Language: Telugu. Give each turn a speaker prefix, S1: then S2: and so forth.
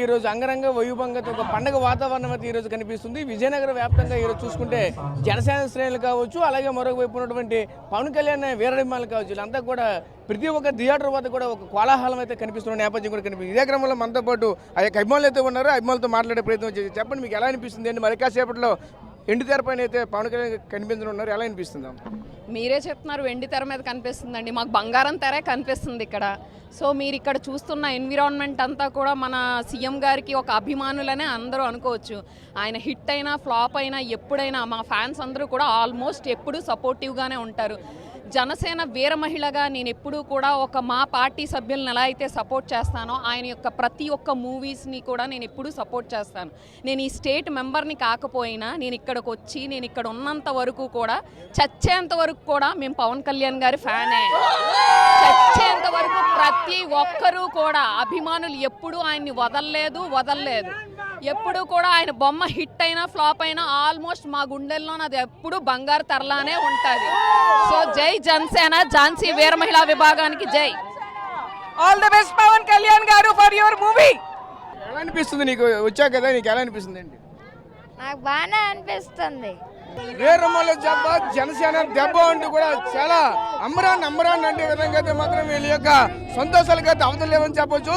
S1: ఈరోజు అంగరంగ వైభవంగా ఒక పండగ వాతావరణం అయితే ఈరోజు కనిపిస్తుంది. విజయనగరం వ్యాప్తంగా ఈరోజు చూసుకుంటే జనసేన శ్రేణులు కావచ్చు, అలాగే మరొక వైపు ఉన్నటువంటి పవన్ కళ్యాణ్ వీరాభిమానులు కావచ్చు, వీళ్ళంతా కూడా ప్రతి ఒక్క థియేటర్ వద్ద కూడా ఒక కోలాహలం అయితే కనిపిస్తున్న నేపథ్యం కూడా కనిపిస్తుంది. ఇదే క్రమంలో మనతో పాటు ఆ యొక్క అభిమానులు అయితే ఉన్నారు. అభిమానులతో మాట్లాడే ప్రయత్నం చేసి చెప్పండి, మీకు ఎలా అనిపిస్తుంది అండి? మరి కాసేపట్లో ఎండు తెర పైన అయితే పవన్ కళ్యాణ్ కనిపించనున్నారు, ఎలా అనిపిస్తుందా?
S2: మీరే చెప్తున్నారు వెండి తెర మీద కనిపిస్తుందండి, మాకు బంగారం తెరే కనిపిస్తుంది ఇక్కడ. సో మీరు ఇక్కడ చూస్తున్న ఎన్విరాన్మెంట్ అంతా కూడా మన సీఎం గారికి ఒక అభిమానులనే అందరూ అనుకోవచ్చు. ఆయన హిట్ అయినా ఫ్లాప్ అయినా ఎప్పుడైనా మా ఫ్యాన్స్ అందరూ కూడా ఆల్మోస్ట్ ఎప్పుడూ సపోర్టివ్గానే ఉంటారు. జనసేన వీర మహిళగా నేను ఎప్పుడూ కూడా ఒక మా పార్టీ సభ్యులను ఎలా అయితే సపోర్ట్ చేస్తానో ఆయన యొక్క ప్రతి ఒక్క మూవీస్ని కూడా నేను ఎప్పుడూ సపోర్ట్ చేస్తాను. నేను ఈ స్టేట్ మెంబర్ని కాకపోయినా నేను ఇక్కడికి వచ్చి నేను ఇక్కడ ఉన్నంత వరకు కూడా చచ్చేంత వరకు కూడా మేము పవన్ కళ్యాణ్ గారి ఫ్యానే. చచ్చేంత వరకు ప్రతి ఒక్కరూ కూడా అభిమానులు ఎప్పుడూ ఆయన్ని వదలలేదు. ఎప్పుడు కూడా ఆయన బొమ్మ హిట్ అయినా ఫ్లాప్ అయినా ఆల్మోస్ట్ మా గుండెల్లో అది ఎప్పుడు బంగారు తెరలానే ఉంటుంది. సో జై జనసేన, ఝాన్సీ వీర మహిళా విభాగానికి జై.
S3: All the best Pavan Kalyan garu for your movie.
S1: ఎలా అనిపిస్తుంది నీకు వచ్చాక కదా, నీకు ఎలా అనిపిస్తుంది అండి?
S4: నాకు బాగానే అనిపిస్తుంది.
S1: వీరమ్మల దెబ్బ, జనసేన దెబ్బ అంటూ కూడా చాలా అమరాన్ అంటే విధంగా అయితే మాత్రం వీళ్ళ యొక్క సంతోషాలకైతే అవతలేమని చెప్పొచ్చు.